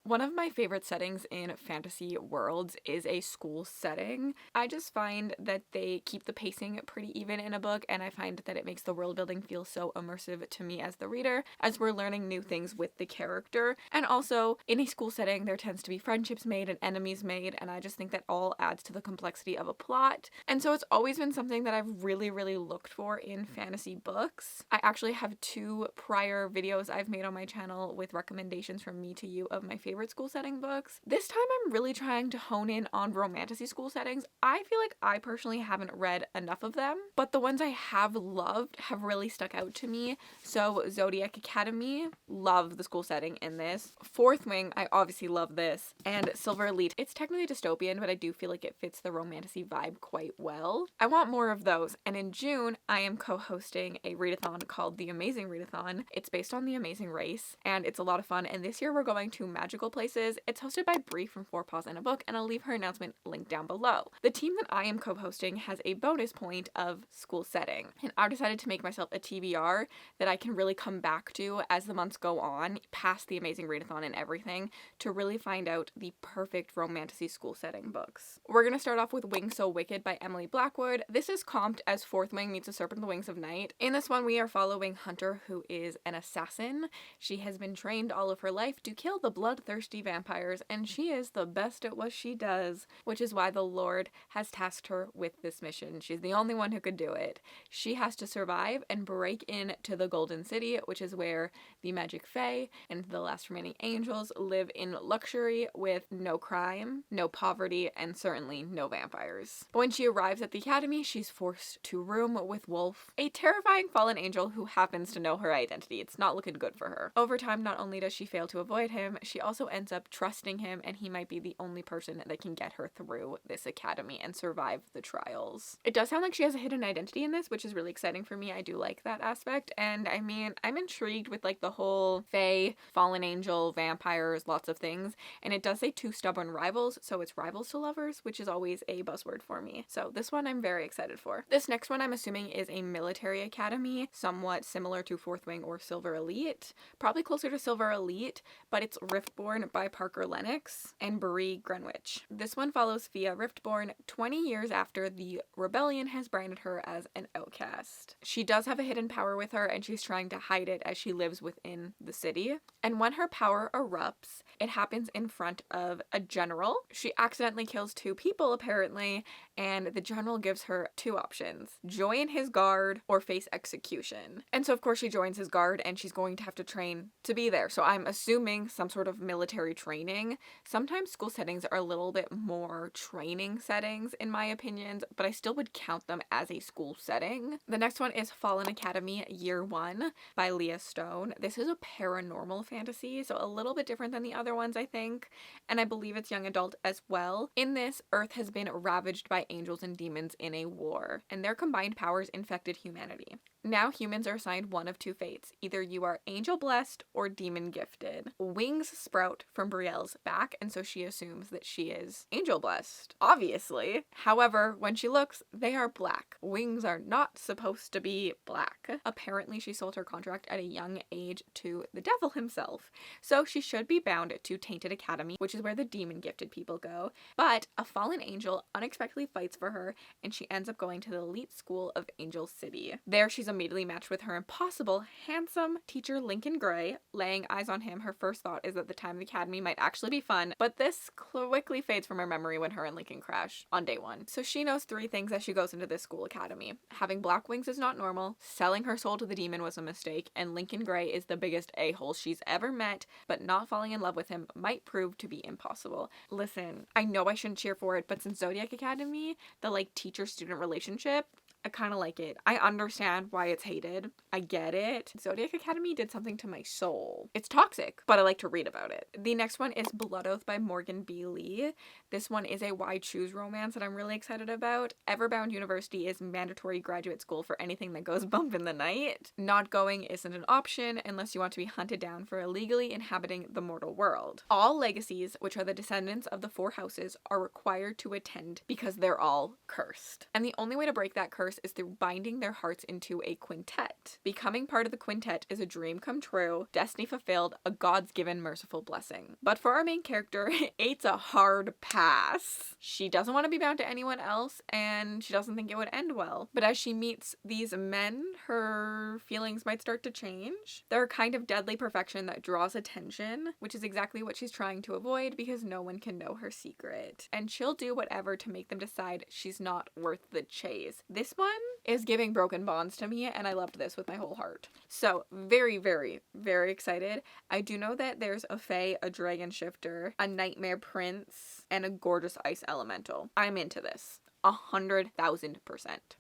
One of my favorite settings in fantasy worlds is a school setting. I just find that they keep the pacing pretty even in a book, and I find that it makes the world building feel so immersive to me as the reader, as we're learning new things with the character. And also, in a school setting, there tends to be friendships made and enemies made, and I just think that all adds to the complexity of a plot. And so it's always been something that I've really, really looked for in fantasy books. I actually have 2 prior videos I've made on my channel with recommendations from me to you of my favorite school setting books. This time I'm really trying to hone in on romantasy school settings. I feel like I personally haven't read enough of them, but the ones I have loved have really stuck out to me. So Zodiac Academy, love the school setting in this. Fourth Wing, I obviously love this. And Silver Elite, it's technically dystopian, but I do feel like it fits the romantasy vibe quite well. I want more of those, and in June, I am co-hosting a readathon called the Amazing Readathon. It's based on The Amazing Race, and it's a lot of fun, and this year we're going to magical places. It's hosted by Brie from Four Paws in a Book, and I'll leave her announcement linked down below. The team that I am co-hosting has a bonus point of school setting, and I've decided to make myself a TBR that I can really come back to as the months go on, past the Amazing Readathon and everything, to really find out the perfect romantasy school setting books. We're going to start off with Wings So Wicked by Emily Blackwood. This is comped as Fourth Wing meets A Serpent in the Wings of Night. In this one, we are following Hunter, who is an assassin. She has been trained all of her life to kill the bloodthirsty vampires, and she is the best at what she does, which is why the Lord has tasked her with this mission. She's the only one who could do it. She has to survive and break into the Golden City, which is where the Magic Fae and the last remaining angels live in luxury with no crime, no poverty, and certainly no vampires. But when she arrives at the academy, she's forced to room with Wolf, a terrifying fallen angel who happens to know her identity. It's not looking good for her. Over time, not only does she fail to avoid him, she also ends up trusting him, and he might be the only person that can get her through this academy and survive the trials. It does sound like she has a hidden identity in this, which is really exciting for me. I do like that aspect, and I mean, I'm intrigued with like the whole Fae, fallen angel, vampires, lots of things, and it does say 2 stubborn rivals, so it's rivals to lovers, which is always a buzzword for me. So this one I'm very excited for. This next one I'm assuming is a military academy, somewhat similar to Fourth Wing or Silver Elite, probably closer to Silver Elite, but it's Riftborn by Parker Lennox and Brie Greenwich. This one follows Fia Riftborn 20 years after the rebellion has branded her as an outcast. She does have a hidden power with her, and she's trying to hide it as she lives within the city. And when her power erupts, it happens in front of a general. She accidentally kills 2 people apparently, and the general gives her 2 options: join his guard or face execution. And so of course she joins his guard, and she's going to have to train to be there. So I'm assuming some sort of military training. Sometimes school settings are a little bit more training settings in my opinions, but I still would count them as a school setting. The next one is Fallen Academy Year 1 by Leah Stone. This is a paranormal fantasy, so a little bit different than the other ones, I think, and I believe it's young adult as well. In this, Earth has been ravaged by angels and demons in a war, and their combined powers infected humanity. Now humans are assigned one of 2 fates. Either you are angel blessed or demon gifted. Wings sprout from Brielle's back, and so she assumes that she is angel blessed, obviously. However, when she looks, they are black. Wings are not supposed to be black. Apparently she sold her contract at a young age to the devil himself, so she should be bound to Tainted Academy, which is where the demon gifted people go. But a fallen angel unexpectedly fights for her, and she ends up going to the elite school of Angel City. There she's immediately matched with her impossible, handsome teacher Lincoln Gray. Laying eyes on him, her first thought is that the time of the academy might actually be fun, but this quickly fades from her memory when her and Lincoln crash on day 1. So she knows 3 things as she goes into this school academy. Having black wings is not normal, selling her soul to the demon was a mistake, and Lincoln Gray is the biggest a-hole she's ever met, but not falling in love with him might prove to be impossible. Listen, I know I shouldn't cheer for it, but since Zodiac Academy, the like teacher-student relationship, I kind of like it. I understand why it's hated. I get it. Zodiac Academy did something to my soul. It's toxic, but I like to read about it. The next one is Blood Oath by Morgan B. Lee. This one is a Why Choose romance that I'm really excited about. Everbound University is mandatory graduate school for anything that goes bump in the night. Not going isn't an option unless you want to be hunted down for illegally inhabiting the mortal world. All legacies, which are the descendants of the 4 houses, are required to attend because they're all cursed. And the only way to break that curse first is through binding their hearts into a quintet. Becoming part of the quintet is a dream come true, destiny fulfilled, a God's given merciful blessing. But for our main character, it's a hard pass. She doesn't want to be bound to anyone else, and she doesn't think it would end well. But as she meets these men, her feelings might start to change. They're a kind of deadly perfection that draws attention, which is exactly what she's trying to avoid because no one can know her secret. And she'll do whatever to make them decide she's not worth the chase. This one is giving Broken Bonds to me, and I loved this with my whole heart. So very, very, very excited. I do know that there's a fae, a dragon shifter, a nightmare prince, and a gorgeous ice elemental. I'm into this. 100,000%.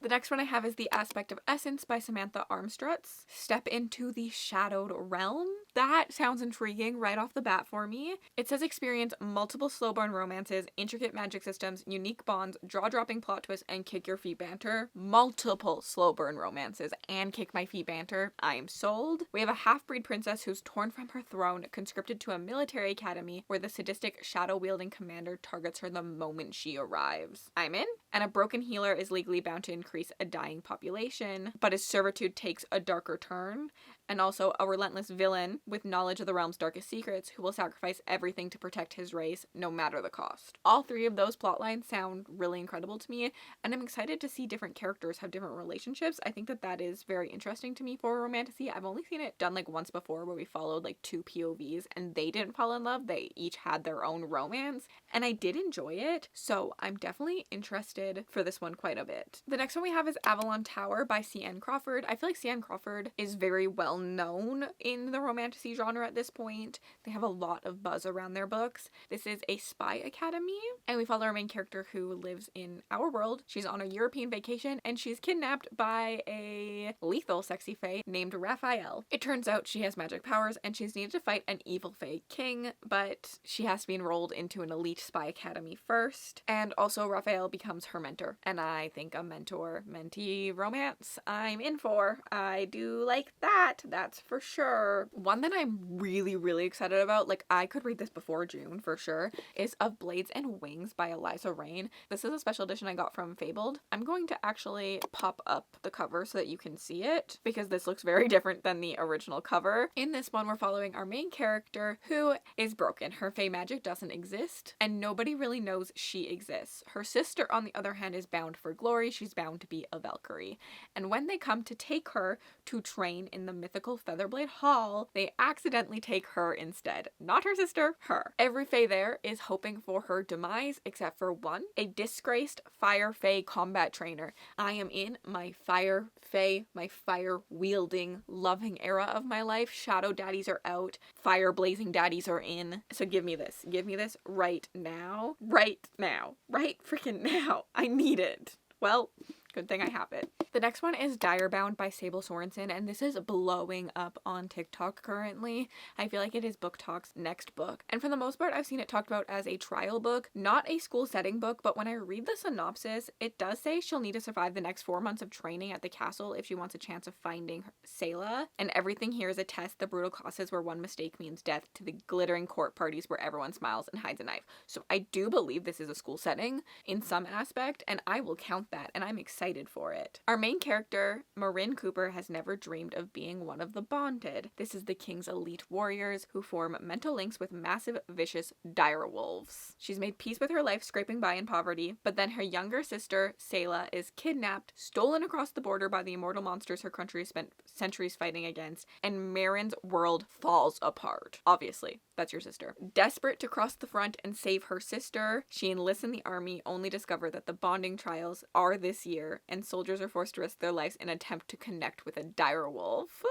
The next one I have is The Aspect of Essence by Samantha Armstrutz. Step into the shadowed realm. That sounds intriguing right off the bat for me. It says experience multiple slow burn romances, intricate magic systems, unique bonds, jaw-dropping plot twists, and kick your feet banter. Multiple slow burn romances and kick my feet banter. I am sold. We have a half-breed princess who's torn from her throne, conscripted to a military academy where the sadistic shadow-wielding commander targets her the moment she arrives. I'm in. And a broken healer is legally bound to increase a dying population, but his servitude takes a darker turn. And also a relentless villain with knowledge of the realm's darkest secrets who will sacrifice everything to protect his race, no matter the cost. All three of those plotlines sound really incredible to me, and I'm excited to see different characters have different relationships. I think that that is very interesting to me for romantasy. I've only seen it done like once before where we followed like two POVs and they didn't fall in love. They each had their own romance, and I did enjoy it, so I'm definitely interested for this one quite a bit. The next one we have is Avalon Tower by C.N. Crawford. I feel like C.N. Crawford is very well known in the romantasy genre at this point. They have a lot of buzz around their books. This is a spy academy, and we follow our main character who lives in our world. She's on a European vacation, and she's kidnapped by a lethal sexy fae named Raphael. It turns out she has magic powers, and she's needed to fight an evil fae king, but she has to be enrolled into an elite spy academy first, and also Raphael becomes her mentor, and I think a mentor-mentee romance I'm in for. I do like that. That's for sure. One that I'm really, really excited about, like I could read this before June for sure, is Of Blades and Wings by Eliza Rain. This is a special edition I got from Fabled. I'm going to actually pop up the cover so that you can see it because this looks very different than the original cover. In this one, we're following our main character who is broken. Her fae magic doesn't exist and nobody really knows she exists. Her sister, on the other hand, is bound for glory. She's bound to be a Valkyrie. And when they come to take her to train in the mythical Featherblade Hall, they accidentally take her instead. Not her sister, her. Every fae there is hoping for her demise except for one, a disgraced fire fae combat trainer. I am in my fire fae, my fire wielding loving era of my life. Shadow daddies are out, fire blazing daddies are in. So give me this. Give me this right now. Right now. Right freaking now. I need it. Well, good thing I have it. The next one is Direbound by Sable Sorensen, and this is blowing up on TikTok currently. I feel like it is Book Talk's next book. And for the most part, I've seen it talked about as a trial book, not a school setting book, but when I read the synopsis, it does say she'll need to survive the next 4 months of training at the castle if she wants a chance of finding Selah. And everything here is a test, the brutal classes where one mistake means death, to the glittering court parties where everyone smiles and hides a knife. So I do believe this is a school setting in some aspect, and I will count that, and I'm excited for it. Our main character, Marin Cooper, has never dreamed of being one of the bonded. This is the king's elite warriors who form mental links with massive, vicious dire wolves. She's made peace with her life scraping by in poverty, but then her younger sister, Selah, is kidnapped, stolen across the border by the immortal monsters her country has spent centuries fighting against, and Marin's world falls apart. Obviously, that's your sister. Desperate to cross the front and save her sister, she enlists in the army, only discover that the bonding trials are this year, and soldiers are forced to risk their lives in an attempt to connect with a dire wolf.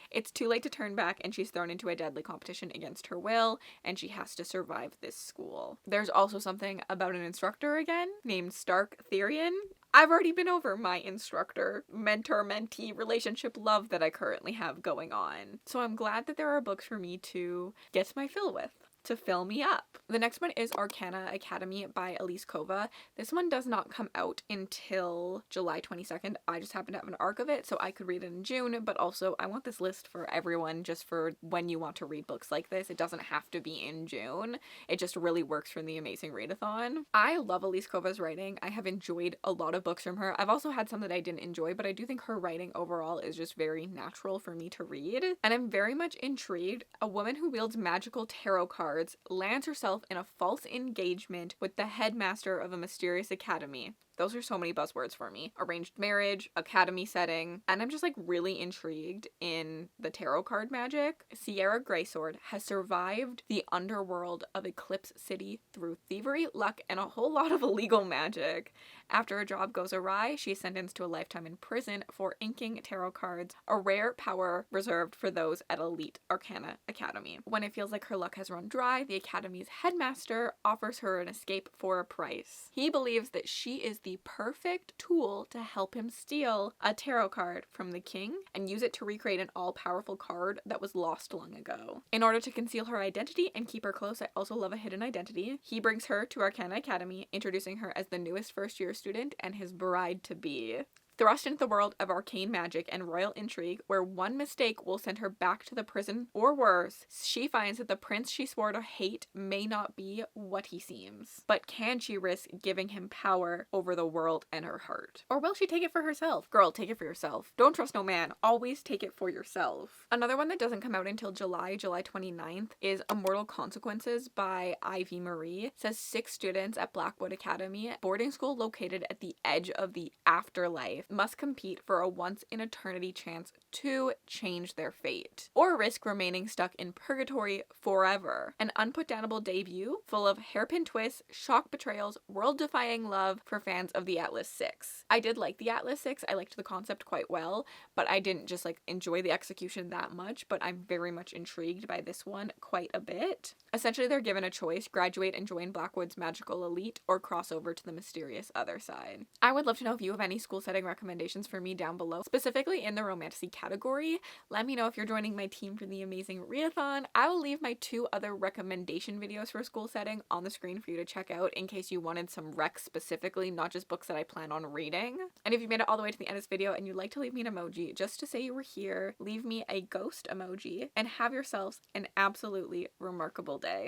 It's too late to turn back, and she's thrown into a deadly competition against her will, and she has to survive this school. There's also something about an instructor again, named Stark Therian. I've already been over my instructor, mentor-mentee relationship love that I currently have going on. So I'm glad that there are books for me to get my fill with, to fill me up. The next one is Arcana Academy by Elise Kova. This one does not come out until July 22nd. I just happen to have an arc of it, so I could read it in June, but also I want this list for everyone just for when you want to read books like this. It doesn't have to be in June. It just really works for the Amazing Readathon. I love Elise Kova's writing. I have enjoyed a lot of books from her. I've also had some that I didn't enjoy, but I do think her writing overall is just very natural for me to read. And I'm very much intrigued. A woman who wields magical tarot cards lands herself in a false engagement with the headmaster of a mysterious academy. Those are so many buzzwords for me. Arranged marriage, academy setting, and I'm just like really intrigued in the tarot card magic. Sierra Greysword has survived the underworld of Eclipse City through thievery, luck, and a whole lot of illegal magic. After a job goes awry, she is sentenced to a lifetime in prison for inking tarot cards, a rare power reserved for those at Elite Arcana Academy. When it feels like her luck has run dry, the academy's headmaster offers her an escape for a price. He believes that she is the perfect tool to help him steal a tarot card from the king and use it to recreate an all-powerful card that was lost long ago. In order to conceal her identity and keep her close, I also love a hidden identity. He brings her to Arcana Academy, introducing her as the newest first-year student and his bride-to-be. Thrust into the world of arcane magic and royal intrigue, where one mistake will send her back to the prison, or worse, she finds that the prince she swore to hate may not be what he seems. But can she risk giving him power over the world and her heart? Or will she take it for herself? Girl, take it for yourself. Don't trust no man. Always take it for yourself. Another one that doesn't come out until July 29th, is Immortal Consequences by Ivy Marie. It says 6 students at Blackwood Academy, boarding school located at the edge of the afterlife, must compete for a once-in-eternity chance to change their fate, or risk remaining stuck in purgatory forever. An unputdownable debut full of hairpin twists, shock betrayals, world-defying love for fans of the Atlas 6. I did like the Atlas 6. I liked the concept quite well, but I didn't just like enjoy the execution that much, but I'm very much intrigued by this one quite a bit. Essentially, they're given a choice: graduate and join Blackwood's magical elite, or cross over to the mysterious other side. I would love to know if you have any school setting recommendations for me down below, specifically in the romantasy category. Let me know if you're joining my team for the Amazing Readathon. I will leave my 2 other recommendation videos for school setting on the screen for you to check out in case you wanted some recs specifically, not just books that I plan on reading. And if you made it all the way to the end of this video and you'd like to leave me an emoji just to say you were here, leave me a ghost emoji, and have yourselves an absolutely remarkable day.